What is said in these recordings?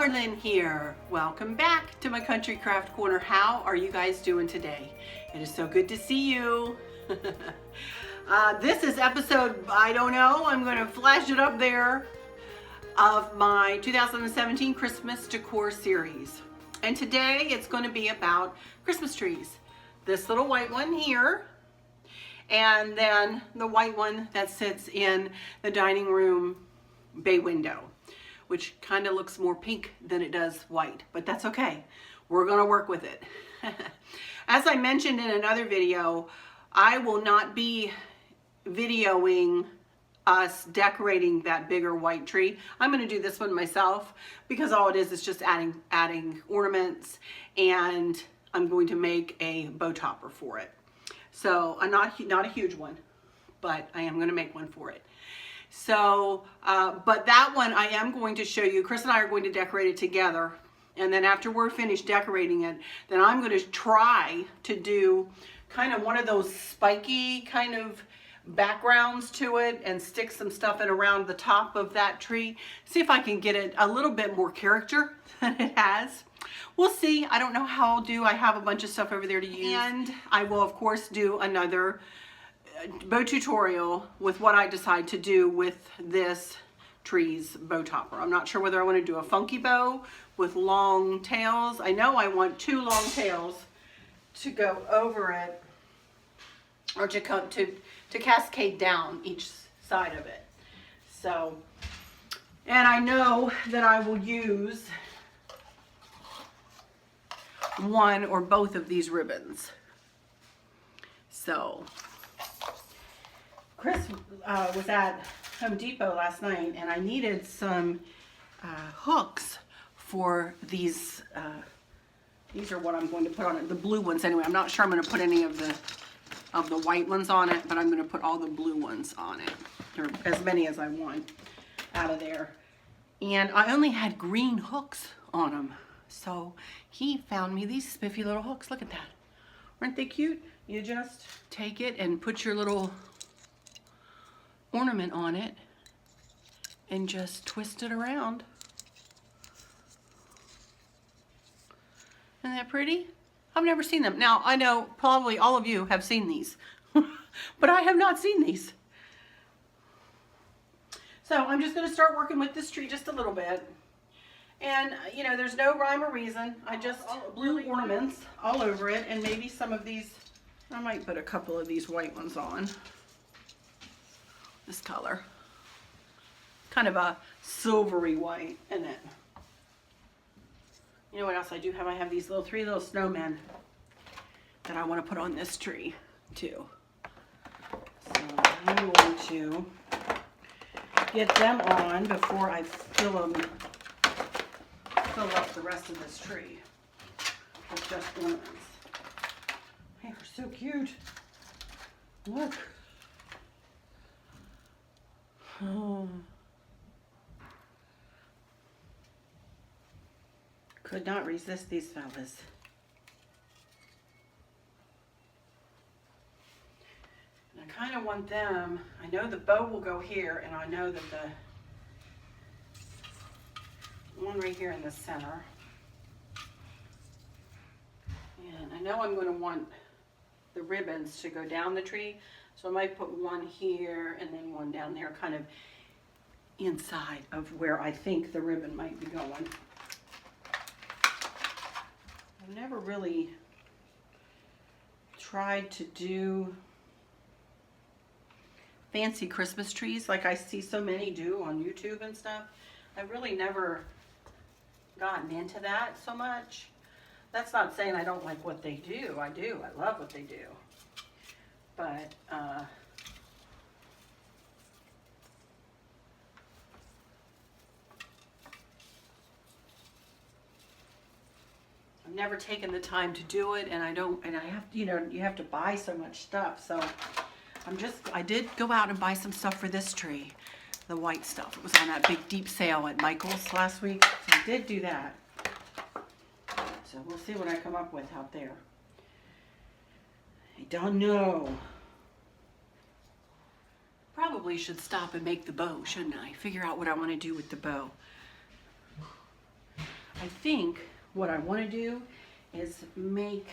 Lynn here. Welcome back to my Country Craft Corner. How are you guys doing today? It is so good to see you. This is episode, I don't know, I'm going to flash it up there, of my 2017 Christmas Decor series. And today it's going to be about Christmas trees. This little white one here, and then the white one that sits in the dining room bay window, which kind of looks more pink than it does white, but that's okay. We're gonna work with it. As I mentioned in another video, I will not be videoing us decorating that bigger white tree. I'm gonna do this one myself because all it is just adding ornaments, and I'm going to make a bow topper for it. So not a huge one, but I am gonna make one for it. So, but that one I am going to show you. Chris and I are going to decorate it together. And then after we're finished decorating it, then I'm going to try to do kind of one of those spiky kind of backgrounds to it and stick some stuff in around the top of that tree. See if I can get it a little bit more character than it has. We'll see. I don't know how I'll do. I have a bunch of stuff over there to use. And I will, of course, do another bow tutorial with what I decide to do with this tree's bow topper. I'm not sure whether I want to do a funky bow with long tails. I know I want two long tails to go over it, or to come to cascade down each side of it. So, and I know that I will use one or both of these ribbons. So Chris was at Home Depot last night, and I needed some hooks for these. These are what I'm going to put on it. The blue ones, anyway. I'm not sure I'm going to put any of the white ones on it, but I'm going to put all the blue ones on it, or as many as I want out of there. And I only had green hooks on them, so he found me these spiffy little hooks. Look at that. Aren't they cute? You just take it and put your little ornament on it and just twist it around. Isn't that pretty? I've never seen them. Now, I know probably all of you have seen these, but I have not seen these. So I'm just going to start working with this tree just a little bit. And, you know, there's no rhyme or reason. I just blue ornaments all over it, and maybe some of these, I might put a couple of these white ones on. This color. Kind of a silvery white, isn't it? You know what else I do have? I have these three little snowmen that I want to put on this tree too. So I'm going to get them on before I fill up the rest of this tree with just ornaments. They are so cute. Look. Oh. Could not resist these fellas. And I kind of want them, I know the bow will go here, and I know that the one right here in the center. And I know I'm going to want the ribbons to go down the tree, so I might put one here and then one down there, kind of inside of where I think the ribbon might be going. I've never really tried to do fancy Christmas trees like I see so many do on YouTube and stuff. I've really never gotten into that so much. That's not saying I don't like what they do. I do. I love what they do. But I've never taken the time to do it, and I have, you know, you have to buy so much stuff. So I did go out and buy some stuff for this tree, the white stuff. It was on that big deep sale at Michael's last week. So I did do that. So we'll see what I come up with out there. I don't know. Probably should stop and make the bow, shouldn't I? Figure out what I want to do with the bow. I think what I want to do is make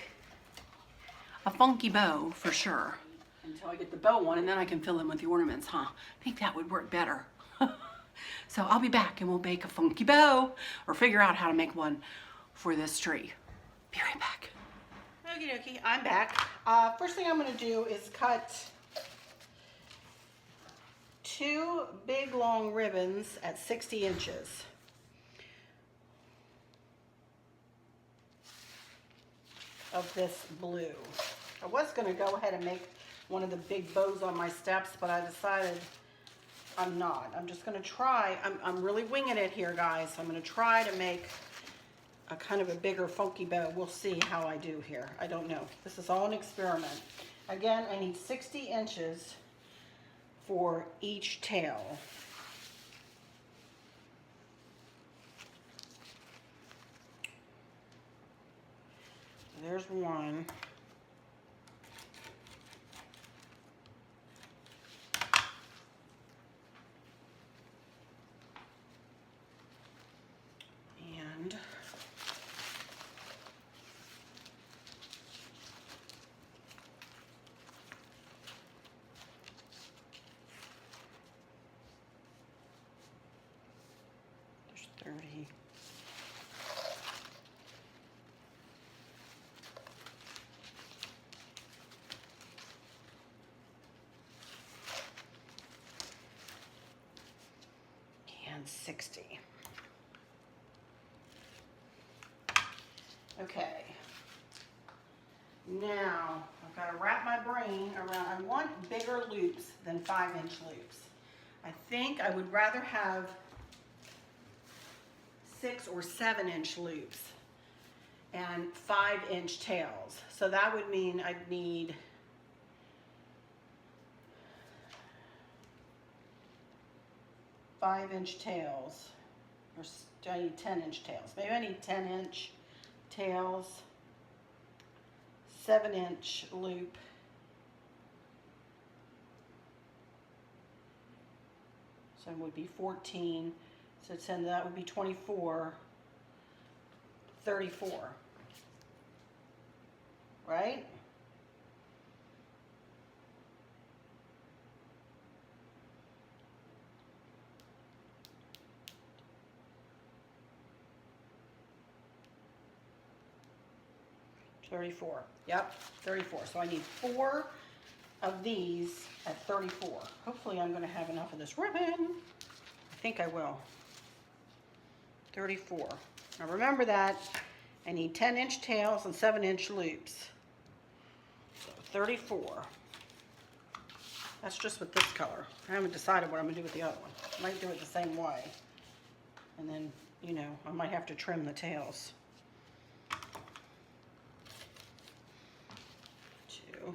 a funky bow for sure until I get the bow on, and then I can fill in with the ornaments, huh? I think that would work better. So I'll be back and we'll make a funky bow or figure out how to make one for this tree. Be right back. Okie dokie, I'm back. First thing I'm going to do is cut 2 big long ribbons at 60 inches. Of this blue. I was going to go ahead and make one of the big bows on my steps, but I decided I'm not. I'm just going to try. I'm really winging it here, guys. I'm going to try to make a kind of a bigger funky bow. We'll see how I do here. I don't know. This is all an experiment. Again, I need 60 inches for each tail. There's one. And there's 30. And 60. Okay. Now, I've got to wrap my brain around, I want bigger loops than 5-inch loops. I think I would rather have 6 or 7-inch loops and 5-inch tails. So that would mean I'd need 5-inch tails, or do I need 10-inch tails? Maybe I need 10-inch tails, 7-inch loop, so it would be 14, so 10, that would be 24, 34, right? $34. Yep, 34. So I need 4 of these at 34. Hopefully I'm going to have enough of this ribbon. I think I will. 34. Now remember that I need 10-inch tails and 7-inch loops. So 34. That's just with this color. I haven't decided what I'm going to do with the other one. I might do it the same way. And then, you know, I might have to trim the tails. 2,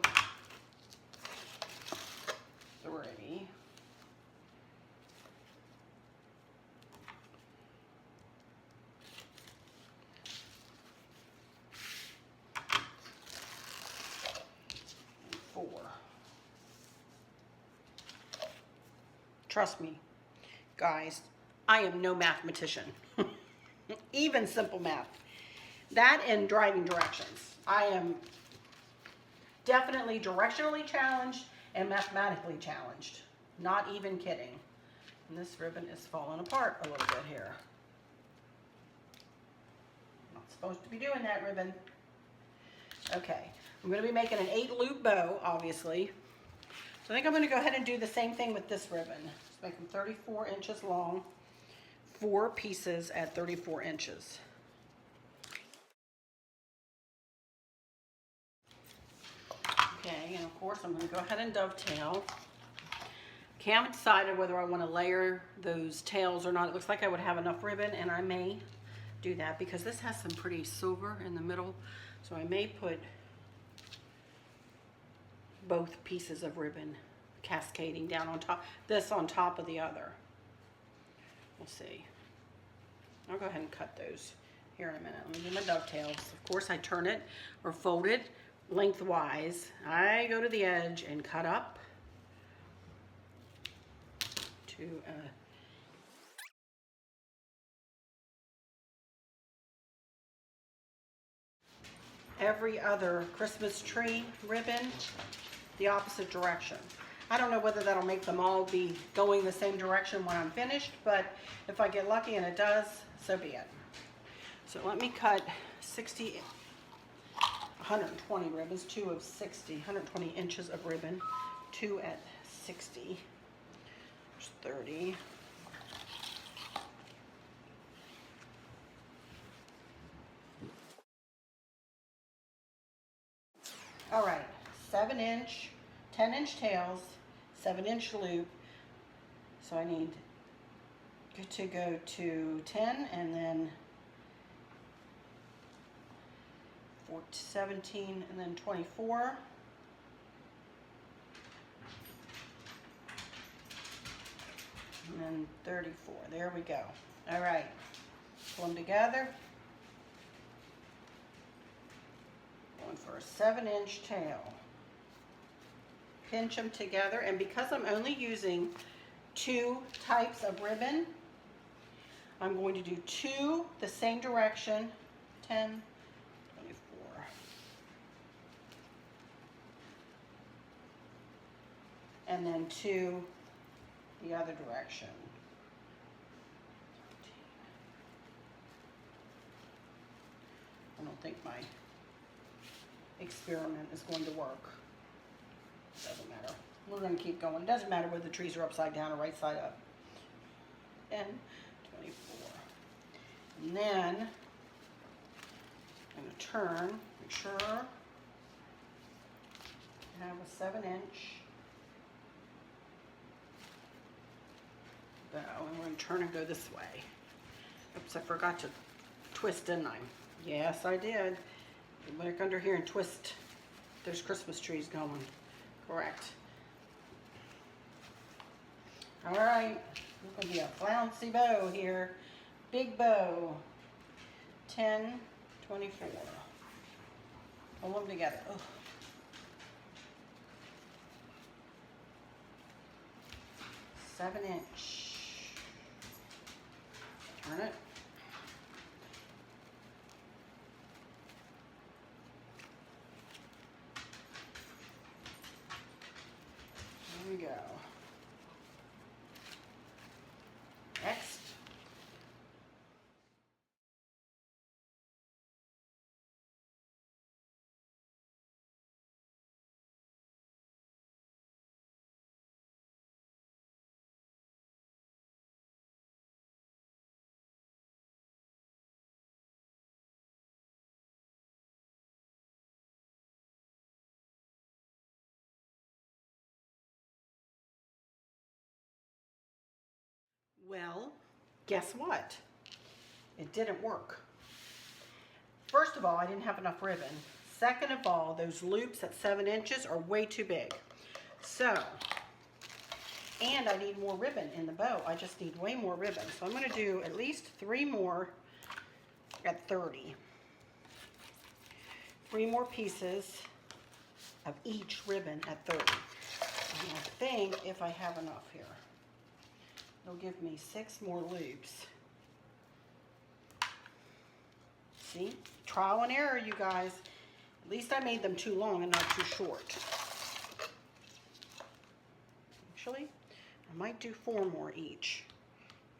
3, 4. Trust me, guys, I am no mathematician. Even simple math. That and driving directions. I am definitely directionally challenged and mathematically challenged. Not even kidding. And this ribbon is falling apart a little bit here. Not supposed to be doing that, ribbon. Okay, I'm going to be making an 8-loop bow, obviously. So I think I'm going to go ahead and do the same thing with this ribbon. Just make them 34 inches long, 4 pieces at 34 inches. Okay, and of course I'm going to go ahead and dovetail. Okay, I haven't decided whether I want to layer those tails or not. It looks like I would have enough ribbon, and I may do that because this has some pretty silver in the middle. So I may put both pieces of ribbon cascading down on top, this on top of the other. We'll see. I'll go ahead and cut those here in a minute. Let me do my dovetails. Of course, I turn it or fold it lengthwise. I go to the edge and cut up to every other Christmas tree ribbon the opposite direction. I don't know whether that'll make them all be going the same direction when I'm finished, but if I get lucky and it does, so be it. So let me cut 120 ribbons, 2 of 60, 120 inches of ribbon, 2 at 60, there's 30. All right, 7-inch, 10-inch tails, 7-inch loop. So I need to go to 10 and then 17 and then 24. And then 34. There we go. All right, pull them together. Going for a 7-inch tail. Pinch them together, and because I'm only using 2 types of ribbon, I'm going to do 2 the same direction, 10, 24. And then 2 the other direction. I don't think my experiment is going to work. Doesn't matter. We're going to keep going. It doesn't matter whether the trees are upside down or right side up. 10, 24. And then I'm going to turn, make sure I have a 7-inch bow. And we're going to turn and go this way. Oops, I forgot to twist, didn't I? Yes, I did. Look under here and twist. There's Christmas trees going. Correct. All right, it's going to be a flouncy bow here. Big bow. 10, 24. Pull them together. Oh. Seven-inch. Turn it. There we go. Next. Well, guess what? It didn't work. First of all, I didn't have enough ribbon. Second of all, those loops at 7 inches are way too big. So, and I need more ribbon in the bow. I just need way more ribbon. So I'm going to do at least 3 more at 30. 3 more pieces of each ribbon at 30. And I think if I have enough here, it'll give me 6 more loops. See? Trial and error, you guys. At least I made them too long and not too short. Actually, I might do 4 more each.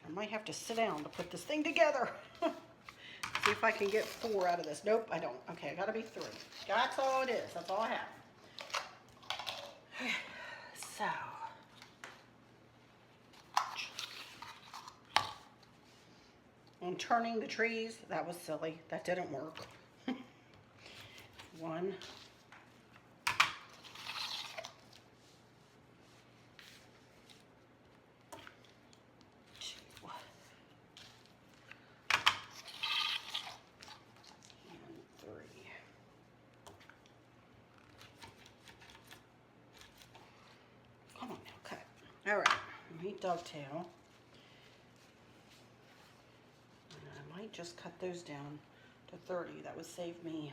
I might have to sit down to put this thing together. See if I can get 4 out of this. Nope, I don't. Okay, I gotta be 3. That's all it is. That's all I have. So. And turning the trees, that was silly. That didn't work. 1. 2. And 3. Come on now, cut. All right, let me dovetail. I might just cut those down to 30. That would save me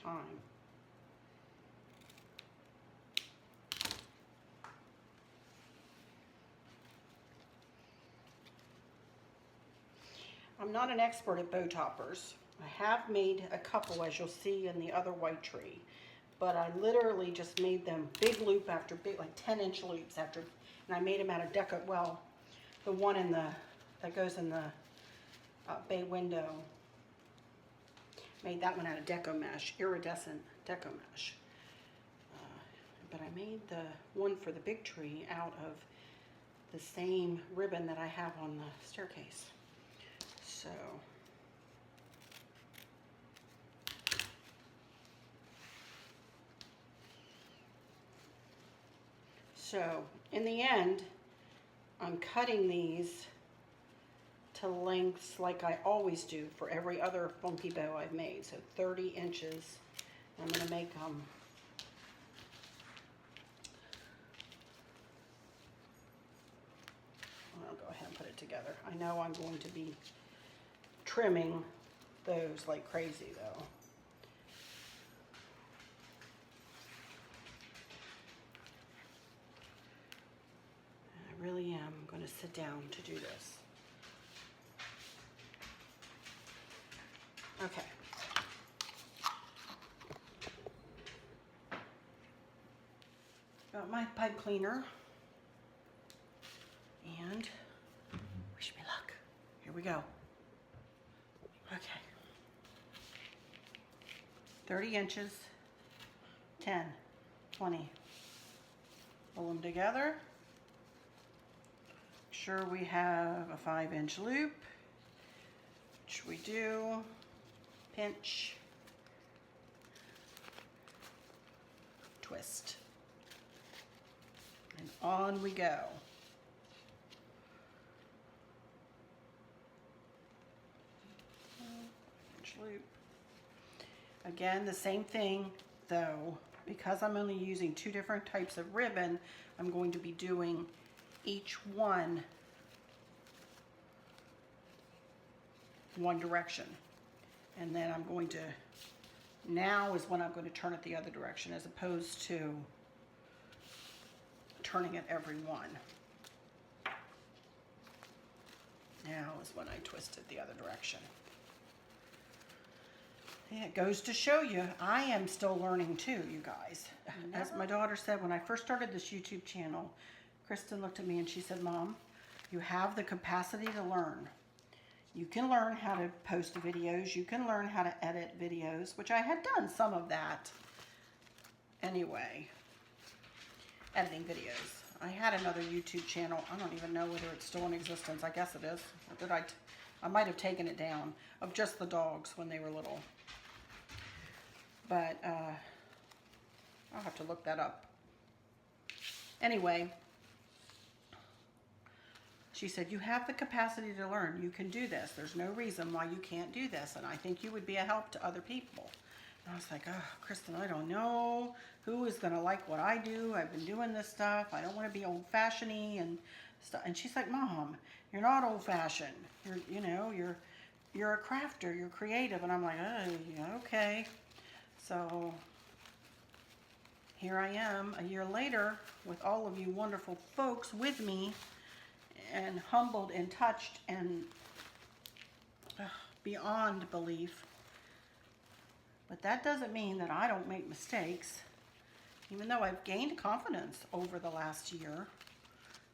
time. I'm not an expert at bow toppers. I have made a couple, as you'll see in the other white tree, but I literally just made them big loop after big, like 10-inch loops after, and I made them out of Decor. Well, the one in the that goes in the bay window, made that one out of deco mesh, iridescent deco mesh. But I made the one for the big tree out of the same ribbon that I have on the staircase. So in the end, I'm cutting these to lengths like I always do for every other funky bow I've made. So 30 inches. I'm going to make them I'll go ahead and put it together. I know I'm going to be trimming those like crazy though. I really am going to sit down to do this. Okay. Got my pipe cleaner. And wish me luck. Here we go. Okay. 30 inches, 10, 20. Pull them together. Make sure we have a 5-inch loop, which we do. Pinch, twist, and on we go. Loop. Again, the same thing though, because I'm only using 2 different types of ribbon, I'm going to be doing each one direction. And then I'm going to, now is when I'm going to turn it the other direction as opposed to turning it every one. Now is when I twist it the other direction. Yeah, it goes to show you, I am still learning too, you guys. As my daughter said, when I first started this YouTube channel, Kristen looked at me and she said, Mom, you have the capacity to learn. You can learn how to post videos. You can learn how to edit videos, which I had done some of that anyway, editing videos. I had another YouTube channel. I don't even know whether it's still in existence. I guess it is. Or did I might have taken it down, of just the dogs when they were little. But I'll have to look that up. Anyway, she said, you have the capacity to learn. You can do this. There's no reason why you can't do this. And I think you would be a help to other people. And I was like, oh, Kristen, I don't know who is going to like what I do. I've been doing this stuff. I don't want to be old-fashioned-y and stuff. And she's like, Mom, you're not old-fashioned. You're a crafter. You're creative. And I'm like, oh, yeah, okay. So here I am a year later with all of you wonderful folks with me, and humbled and touched and beyond belief. But that doesn't mean that I don't make mistakes. Even though I've gained confidence over the last year,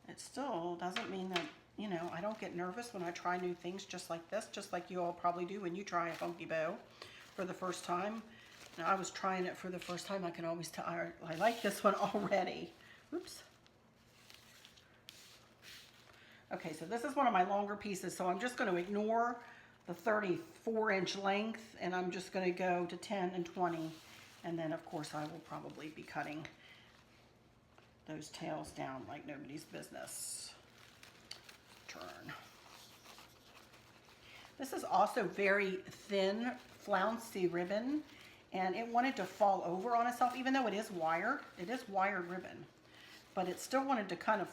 it still doesn't mean that, you know, I don't get nervous when I try new things just like this, just like you all probably do when you try a funky bow for the first time. Now, I was trying it for the first time. I can always tell I like this one already. Oops. Okay, so this is one of my longer pieces, so I'm just going to ignore the 34-inch length, and I'm just going to go to 10 and 20, and then of course I will probably be cutting those tails down like nobody's business. Turn. This is also very thin, flouncy ribbon, and it wanted to fall over on itself, even though it is wired ribbon, but it still wanted to kind of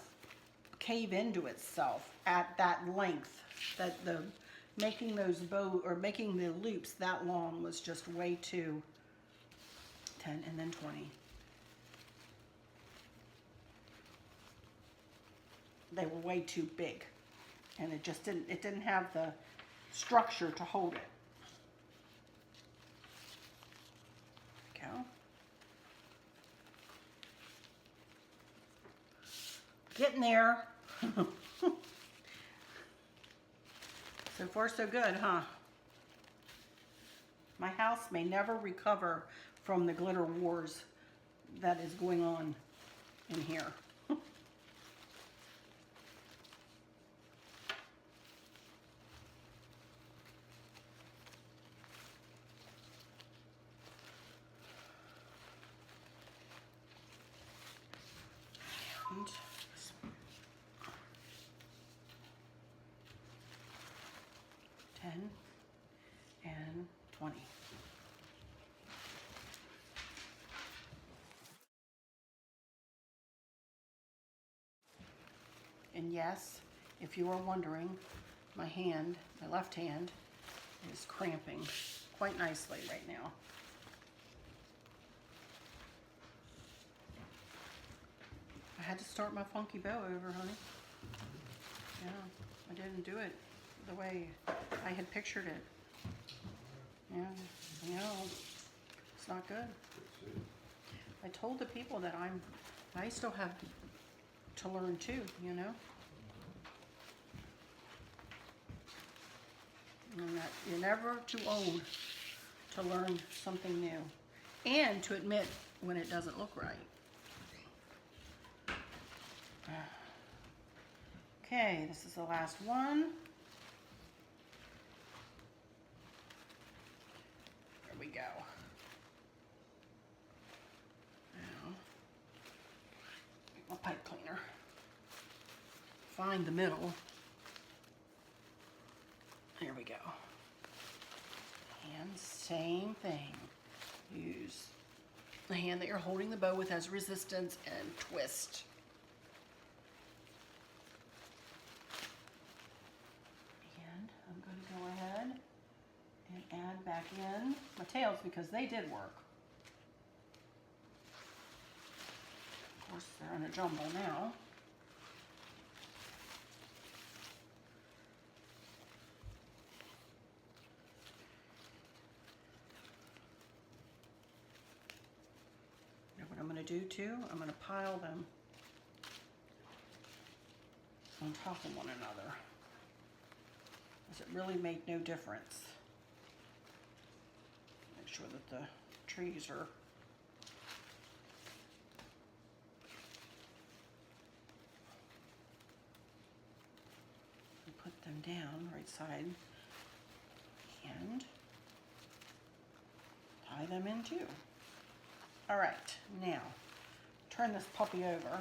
cave into itself at that length. That making those making the loops that long was just way too. 10 and then 20. They were way too big, and it just didn't have the structure to hold it. Go. Getting there. So far so good, huh? My house may never recover from the glitter wars that is going on in here. And 10 and 20. And yes, if you are wondering, my left hand, is cramping quite nicely right now. I had to start my funky bow over, honey. Yeah, I didn't do it the way I had pictured it. Yeah, you know, it's not good. I told the people that I still have to learn too, you know. And that you're never too old to learn something new and to admit when it doesn't look right. Okay, this is the last one. There we go. Now, get my pipe cleaner. Find the middle. There we go. And same thing. Use the hand that you're holding the bow with as resistance and twist. And I'm going to go ahead and add back in my tails because they did work. Of course, they're in a jumble now. What I'm going to do too, I'm going to pile them on top of one another. Because it really made no difference. Make sure that the trees are put them down right side and tie them in too. All right, now turn this puppy over,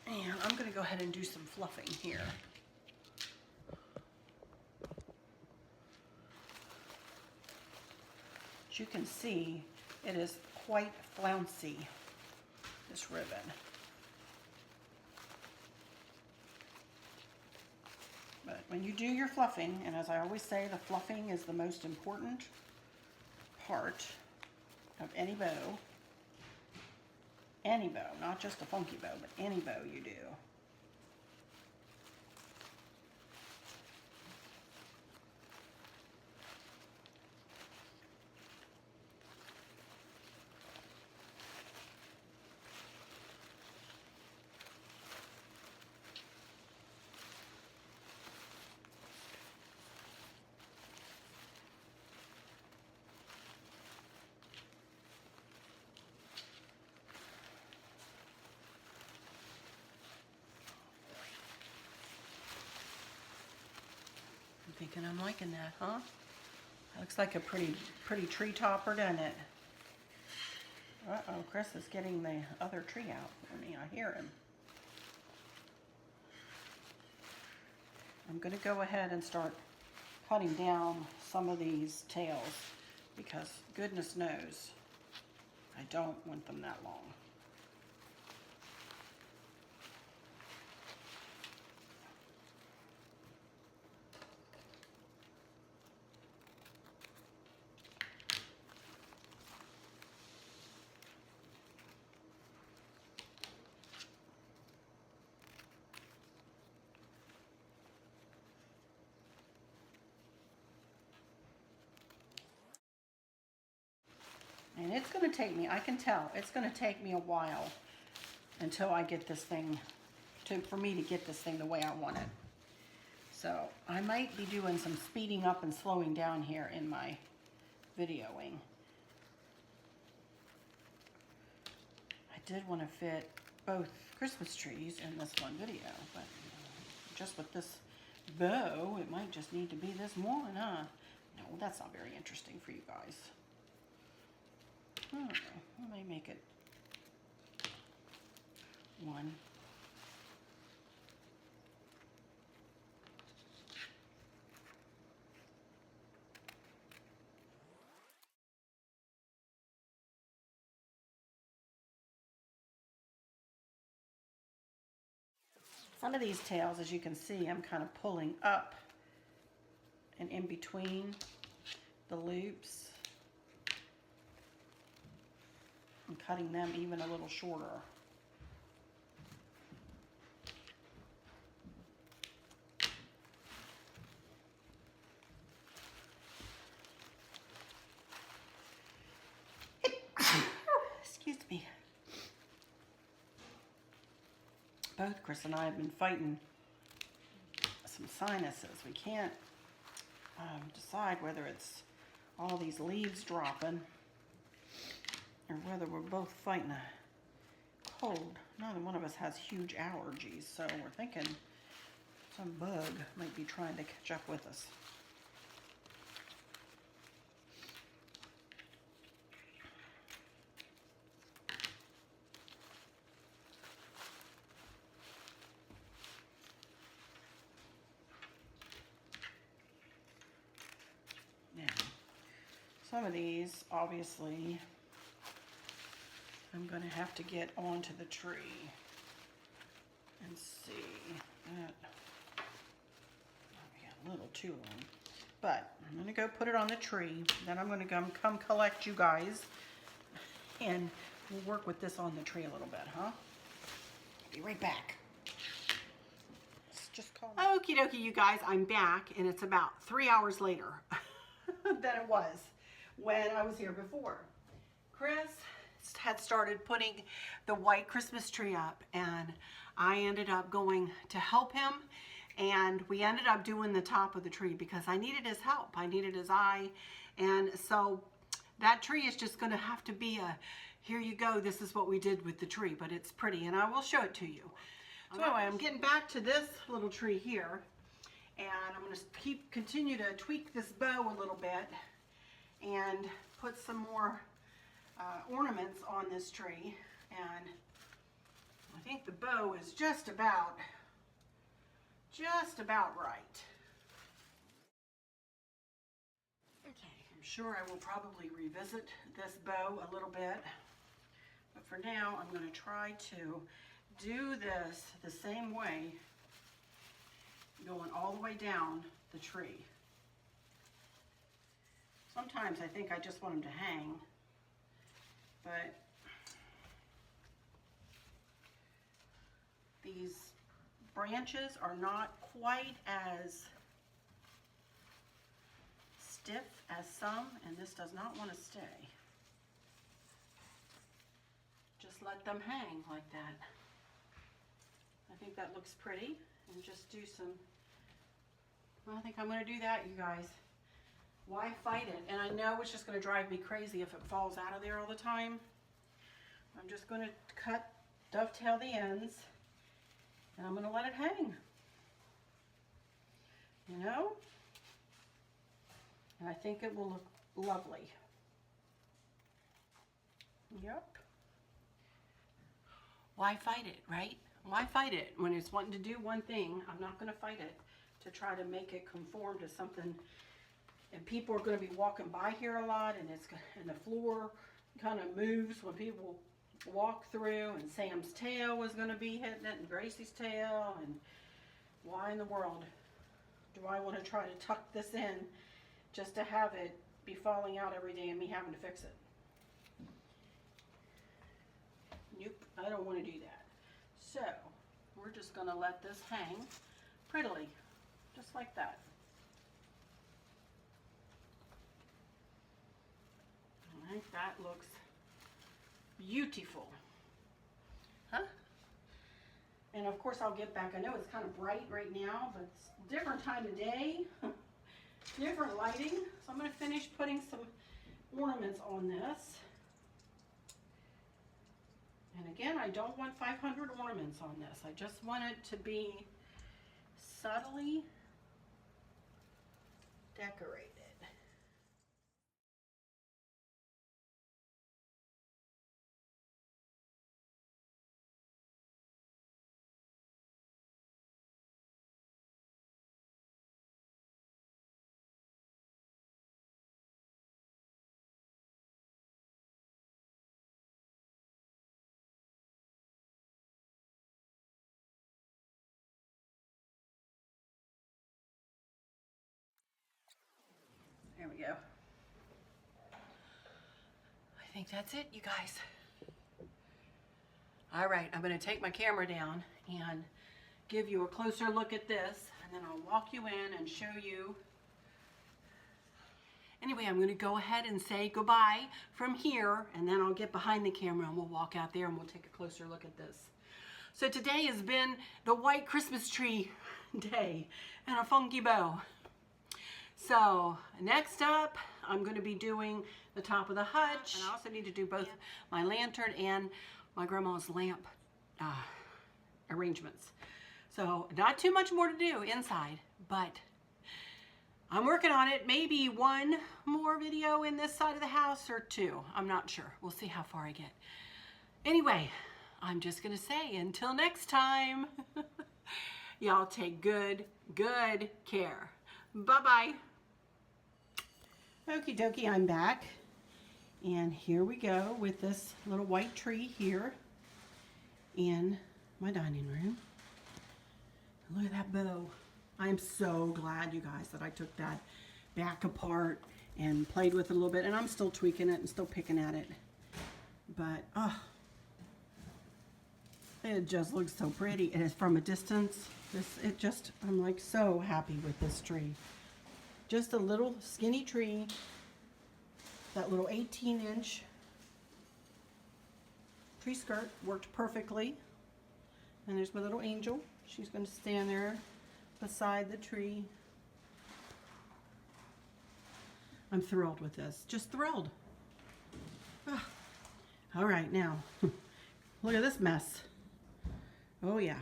and I'm going to go ahead and do some fluffing here. As you can see, it is quite flouncy, this ribbon. But when you do your fluffing, and as I always say, the fluffing is the most important part of any bow, not just a funky bow, but any bow you do. I'm thinking I'm liking that, huh? That looks like a pretty tree topper, doesn't it? Uh-oh, Chris is getting the other tree out for me. I hear him. I'm going to go ahead and start cutting down some of these tails because goodness knows I don't want them that long. take me, I can tell, it's going to take me a while until I get this thing, for me to get this thing the way I want it. So I might be doing some speeding up and slowing down here in my videoing. I did want to fit both Christmas trees in this one video, but just with this bow, it might just need to be this one, huh? No, that's not very interesting for you guys. Let me make it one. Some of these tails, as you can see, I'm kind of pulling up and in between the loops and cutting them even a little shorter. Excuse me. Both Chris and I have been fighting some sinuses. We can't decide whether it's all these leaves dropping or whether we're both fighting a cold. Neither one of us has huge allergies, so we're thinking some bug might be trying to catch up with us. Now, some of these, obviously, I'm going to have to get onto the tree and see that. We got a little too long, but I'm going to go put it on the tree. Then I'm going to come collect you guys, and we'll work with this on the tree a little bit, huh? Be right back. Just call me. Okie dokie, you guys, I'm back, and it's about 3 hours later than it was when I was here before. Chris had started putting the white Christmas tree up, and I ended up going to help him, and we ended up doing the top of the tree because I needed his help. I needed his eye, and so that tree is just going to have to be a, here you go, this is what we did with the tree, but it's pretty, and I will show it to you. So anyway, I'm getting back to this little tree here, and I'm going to continue to tweak this bow a little bit and put some more ornaments on this tree. And I think the bow is just about right. Okay, I'm sure I will probably revisit this bow a little bit, but for now I'm going to try to do this the same way, going all the way down the tree. Sometimes I think I just want them to hang, but these branches are not quite as stiff as some, and this does not want to stay. Just let them hang like that. I think that looks pretty, and just do some, well, I think I'm going to do that, you guys. Why fight it? And I know it's just going to drive me crazy if it falls out of there all the time. I'm just going to dovetail the ends, and I'm going to let it hang. You know? And I think it will look lovely. Yep. Why fight it, right? Why fight it? When it's wanting to do one thing, I'm not going to fight it to try to make it conform to something. And people are going to be walking by here a lot, and the floor kind of moves when people walk through, and Sam's tail was going to be hitting it, and Gracie's tail, and why in the world do I want to try to tuck this in just to have it be falling out every day and me having to fix it? Nope, I don't want to do that. So we're just going to let this hang prettily, just like that. I think that looks beautiful. Huh? And of course I'll get back. I know it's kind of bright right now, but it's a different time of day, different lighting. So I'm going to finish putting some ornaments on this. And again, I don't want 500 ornaments on this. I just want it to be subtly decorated. There we go. I think that's it, you guys. All right, I'm going to take my camera down and give you a closer look at this, and then I'll walk you in and show you. Anyway, I'm going to go ahead and say goodbye from here, and then I'll get behind the camera and we'll walk out there and we'll take a closer look at this. So today has been the white Christmas tree day and a funky bow. So next up, I'm going to be doing the top of the hutch. And I also need to do both my lantern and my grandma's lamp arrangements. So not too much more to do inside, but I'm working on it. Maybe one more video in this side of the house or two. I'm not sure. We'll see how far I get. Anyway, I'm just going to say until next time, y'all take good care. Bye-bye. Okie dokie, I'm back. And here we go with this little white tree here in my dining room. Look at that bow. I'm so glad, you guys, that I took that back apart and played with it a little bit. And I'm still tweaking it and still picking at it. But, oh, it just looks so pretty. And it's from a distance. I'm like so happy with this tree. Just a little skinny tree. That little 18-inch tree skirt worked perfectly. And there's my little angel. She's going to stand there beside the tree. I'm thrilled with this. Just thrilled. Ah. All right, now, look at this mess. Oh, yeah.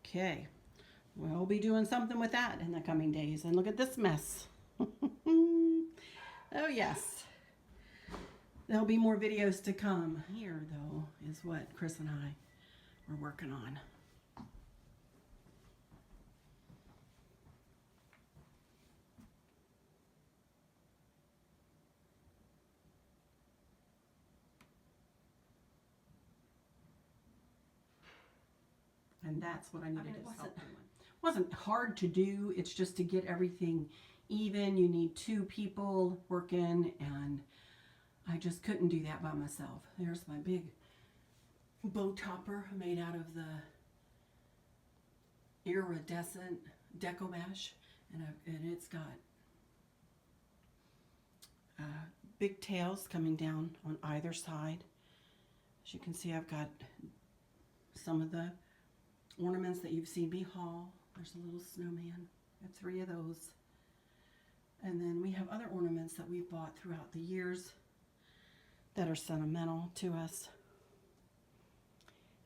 Okay. We'll be doing something with that in the coming days. And look at this mess. Oh, yes. There'll be more videos to come. Here, though, is what Chris and I are working on. And that's what I needed his help doing. It wasn't hard to do. It's just to get everything even. You need two people working, and I just couldn't do that by myself. There's my big bow topper made out of the iridescent deco mesh, and it's got big tails coming down on either side. As you can see, I've got some of the ornaments that you've seen me haul. There's a little snowman. I have 3 of those. And then we have other ornaments that we've bought throughout the years that are sentimental to us.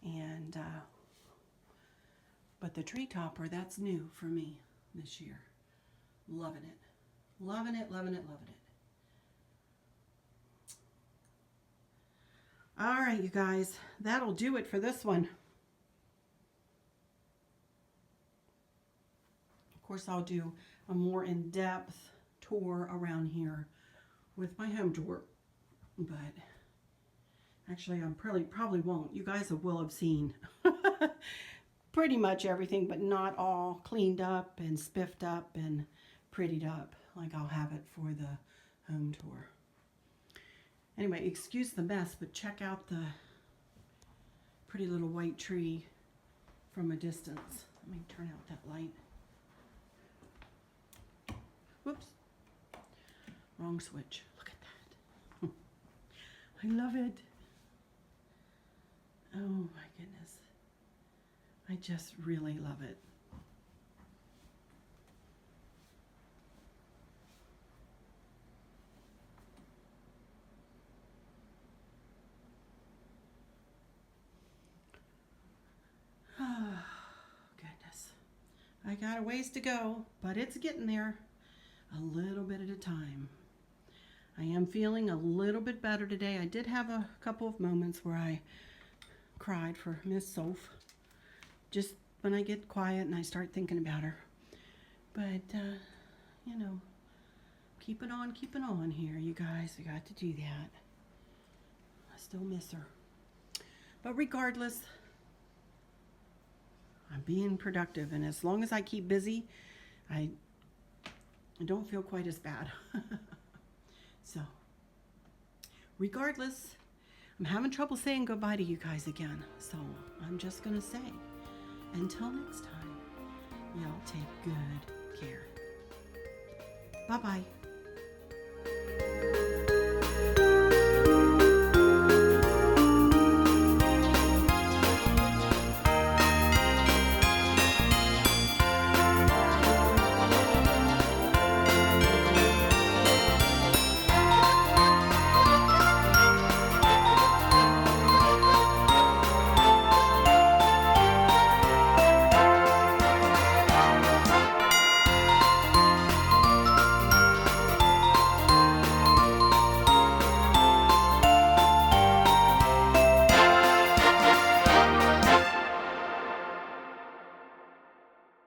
And, but the tree topper, that's new for me this year. Loving it. Loving it, loving it, loving it. All right, you guys, that'll do it for this one. Of course, I'll do a more in-depth tour around here with my home tour, but actually I probably won't. You guys will have seen pretty much everything, but not all cleaned up and spiffed up and prettied up like I'll have it for the home tour. Anyway, excuse the mess, but check out the pretty little white tree from a distance. Let me turn out that light. Whoops. Wrong switch. Look at that. I love it. Oh my goodness. I just really love it. Oh, goodness. I got a ways to go, but it's getting there a little bit at a time. I am feeling a little bit better today. I did have a couple of moments where I cried for Miss Soph. Just when I get quiet and I start thinking about her. But, you know, keeping on here, you guys. I got to do that. I still miss her. But regardless, I'm being productive. And as long as I keep busy, I don't feel quite as bad. So, regardless, I'm having trouble saying goodbye to you guys again. So, I'm just going to say, until next time, y'all take good care. Bye-bye.